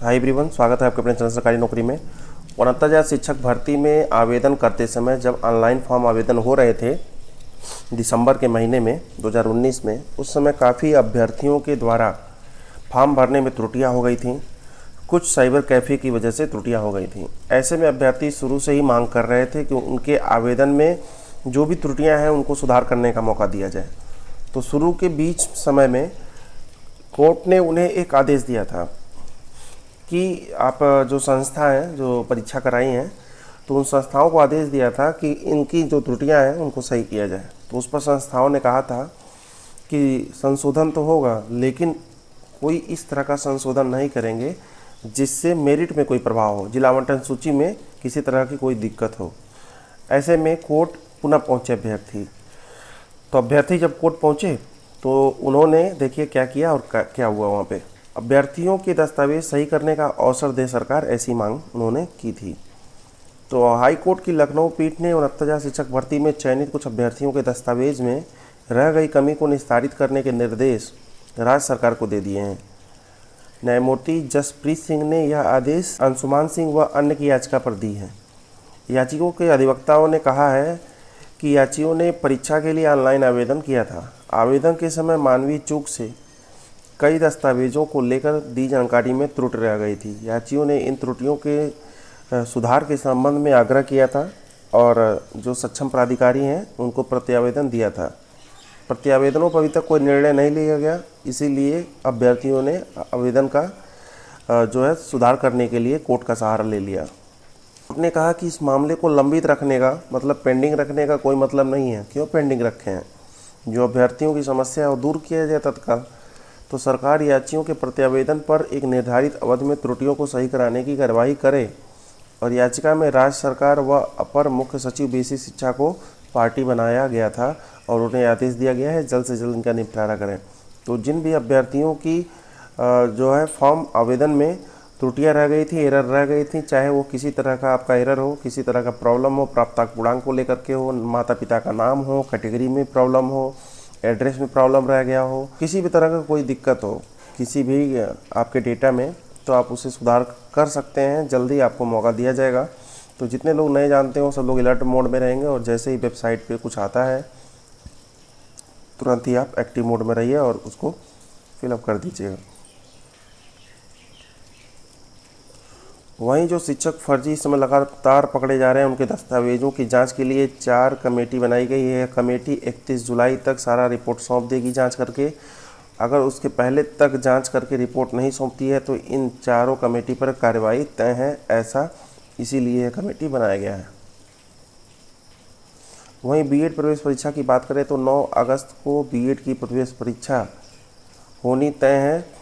Hi everyone, स्वागत है आपके अपने चैनल सरकारी नौकरी में। 69,000 शिक्षक भर्ती में आवेदन करते समय जब ऑनलाइन फॉर्म आवेदन हो रहे थे दिसंबर के महीने में 2019 में, उस समय काफ़ी अभ्यर्थियों के द्वारा फॉर्म भरने में त्रुटियां हो गई थीं। कुछ साइबर कैफ़े की वजह से त्रुटियां हो गई थीं। ऐसे में अभ्यर्थी शुरू से ही मांग कर रहे थे कि उनके आवेदन में जो भी त्रुटियाँ हैं उनको सुधार करने का मौका दिया जाए। तो शुरू के बीच समय में कोर्ट ने उन्हें एक आदेश दिया था कि आप जो संस्था हैं जो परीक्षा कराई हैं, तो उन संस्थाओं को आदेश दिया था कि इनकी जो त्रुटियां हैं उनको सही किया जाए। तो उस पर संस्थाओं ने कहा था कि संशोधन तो होगा, लेकिन कोई इस तरह का संशोधन नहीं करेंगे जिससे मेरिट में कोई प्रभाव हो, जिला आवंटन सूची में किसी तरह की कोई दिक्कत हो। ऐसे में कोर्ट पुनः पहुँचे अभ्यर्थी। तो अभ्यर्थी जब कोर्ट पहुँचे तो उन्होंने देखिए क्या किया और क्या हुआ वहाँ पे। अभ्यर्थियों के दस्तावेज सही करने का अवसर दे सरकार, ऐसी मांग उन्होंने की थी। तो हाई कोर्ट की लखनऊ पीठ ने 69,000 शिक्षक भर्ती में चयनित कुछ अभ्यर्थियों के दस्तावेज में रह गई कमी को निस्तारित करने के निर्देश राज्य सरकार को दे दिए हैं। न्यायमूर्ति जसप्रीत सिंह ने यह आदेश अंशुमान सिंह व अन्य की याचिका पर दी है। याचिकों के अधिवक्ताओं ने कहा है कि याचियों ने परीक्षा के लिए ऑनलाइन आवेदन किया था। आवेदन के समय मानवीय चूक से कई दस्तावेजों को लेकर दी जानकारी में त्रुटि रह गई थी। याचियों ने इन त्रुटियों के सुधार के संबंध में आग्रह किया था और जो सक्षम प्राधिकारी हैं उनको प्रत्यावेदन दिया था। प्रत्यावेदनों पर अभी तक कोई निर्णय नहीं लिया गया, इसीलिए अभ्यर्थियों ने आवेदन का जो है सुधार करने के लिए कोर्ट का सहारा ले लिया। उन्होंने कहा कि इस मामले को लंबित रखने का मतलब पेंडिंग रखने का कोई मतलब नहीं है। क्यों पेंडिंग रखे हैं? जो अभ्यर्थियों की समस्या है वो दूर किया जाए तत्काल। तो सरकार याचियों के प्रत्यावेदन पर एक निर्धारित अवधि में त्रुटियों को सही कराने की कार्यवाही करे। और याचिका में राज्य सरकार व अपर मुख्य सचिव बीसी शिक्षा को पार्टी बनाया गया था और उन्हें आदेश दिया गया है जल्द से जल्द इनका निपटारा करें। तो जिन भी अभ्यर्थियों की जो है फॉर्म आवेदन में त्रुटियां रह गई थी, एरर रह गई थी, चाहे वो किसी तरह का आपका एरर हो, किसी तरह का प्रॉब्लम हो, प्राप्तांक पूर्णांक को लेकर के हो, माता पिता का नाम हो, कैटेगरी में प्रॉब्लम हो, एड्रेस में प्रॉब्लम रह गया हो, किसी भी तरह का कोई दिक्कत हो किसी भी आपके डेटा में, तो आप उसे सुधार कर सकते हैं। जल्दी आपको मौका दिया जाएगा। तो जितने लोग नहीं जानते हो सब लोग अलर्ट मोड में रहेंगे और जैसे ही वेबसाइट पे कुछ आता है तुरंत ही आप एक्टिव मोड में रहिए और उसको फिलअप कर दीजिएगा। वहीं जो शिक्षक फर्जी इस समय लगातार पकड़े जा रहे हैं, उनके दस्तावेजों की जांच के लिए 4 कमेटी बनाई गई है। कमेटी 31 जुलाई तक सारा रिपोर्ट सौंप देगी जांच करके। अगर उसके पहले तक जांच करके रिपोर्ट नहीं सौंपती है तो इन चारों कमेटी पर कार्रवाई तय है, ऐसा इसीलिए यह कमेटी बनाया गया है। वहीं बीएड प्रवेश परीक्षा की बात करें तो 9 अगस्त को बीएड की प्रवेश परीक्षा होनी तय है।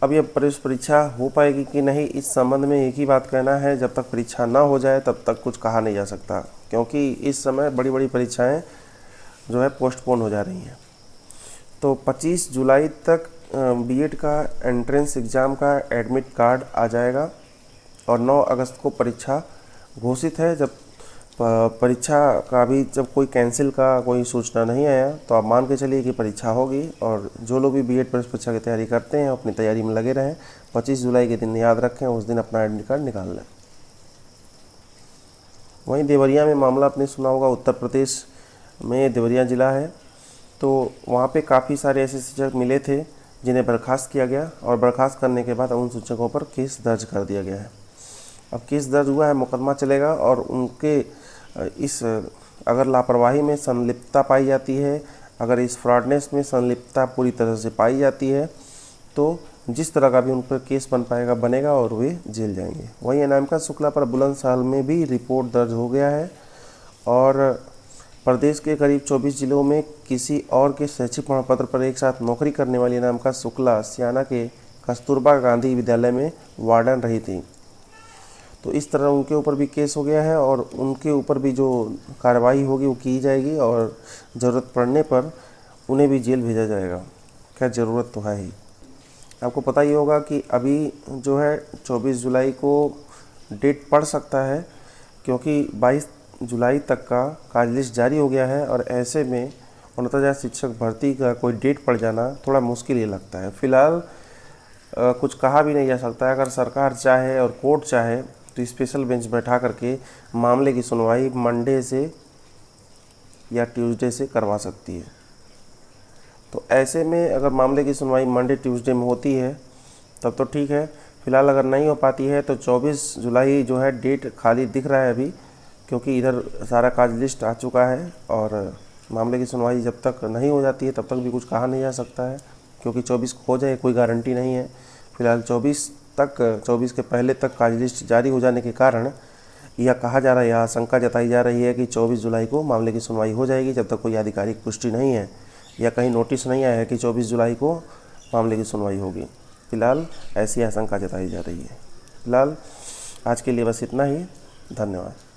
अब यह प्रवेश परीक्षा हो पाएगी कि नहीं, इस संबंध में एक ही बात कहना है, जब तक परीक्षा ना हो जाए तब तक कुछ कहा नहीं जा सकता, क्योंकि इस समय बड़ी बड़ी परीक्षाएं जो है पोस्टपोन हो जा रही हैं। तो 25 जुलाई तक बीएड का एंट्रेंस एग्ज़ाम का एडमिट कार्ड आ जाएगा और 9 अगस्त को परीक्षा घोषित है। जब परीक्षा का भी जब कोई कैंसिल का कोई सूचना नहीं आया तो आप मान के चलिए कि परीक्षा होगी। और जो लोग भी बीएड प्रवेश परीक्षा की तैयारी करते हैं अपनी तैयारी में लगे रहें। 25 जुलाई के दिन याद रखें, उस दिन अपना एडमिट कार्ड निकाल लें। वहीं देवरिया में मामला आपने सुना होगा, उत्तर प्रदेश में देवरिया ज़िला है। तो वहाँ पे काफ़ी सारे ऐसे शिक्षक मिले थे जिन्हें बर्खास्त किया गया और बर्खास्त करने के बाद उन शिक्षकों पर केस दर्ज कर दिया गया है। अब केस दर्ज हुआ है, मुकदमा चलेगा और उनके इस अगर लापरवाही में संलिप्तता पाई जाती है, अगर इस फ्रॉडनेस में संलिप्तता पूरी तरह से पाई जाती है तो जिस तरह का भी उन पर केस बनेगा और वे जेल जाएंगे। वहीं अनामिका शुक्ला पर बुलंदशहर में भी रिपोर्ट दर्ज हो गया है और प्रदेश के करीब 24 जिलों में किसी और के शैक्षिक प्रमाण पत्र पर एक साथ नौकरी करने वाली अनामिका शुक्ला सियाना के कस्तूरबा गांधी विद्यालय में वार्डन रही थी। तो इस तरह उनके ऊपर भी केस हो गया है और उनके ऊपर भी जो कार्रवाई होगी वो की जाएगी और ज़रूरत पड़ने पर उन्हें भी जेल भेजा जाएगा। क्या ज़रूरत तो है ही। आपको पता ही होगा कि अभी जो है 24 जुलाई को डेट पड़ सकता है, क्योंकि 22 जुलाई तक का कार्य लिस्ट जारी हो गया है और ऐसे में 69,000 शिक्षक भर्ती का कोई डेट पड़ जाना थोड़ा मुश्किल ही लगता है। फ़िलहाल कुछ कहा भी नहीं जा सकता है। अगर सरकार चाहे और कोर्ट चाहे तो स्पेशल बेंच बैठा करके मामले की सुनवाई मंडे से या ट्यूसडे से करवा सकती है। तो ऐसे में अगर मामले की सुनवाई मंडे ट्यूसडे में होती है तब तो ठीक है। फ़िलहाल अगर नहीं हो पाती है तो 24 जुलाई जो है डेट खाली दिख रहा है अभी, क्योंकि इधर सारा काज लिस्ट आ चुका है और मामले की सुनवाई जब तक नहीं हो जाती है तब तक भी कुछ कहा नहीं जा सकता है, क्योंकि 24 को हो जाए कोई गारंटी नहीं है। फिलहाल 24 के पहले तक काज लिस्ट जारी हो जाने के कारण यह कहा जा रहा है, यह आशंका जताई जा रही है कि 24 जुलाई को मामले की सुनवाई हो जाएगी, जब तक कोई आधिकारिक पुष्टि नहीं है या कहीं नोटिस नहीं आया है कि 24 जुलाई को मामले की सुनवाई होगी। फिलहाल ऐसी आशंका जताई जा रही है। फिलहाल आज के लिए बस इतना ही। धन्यवाद।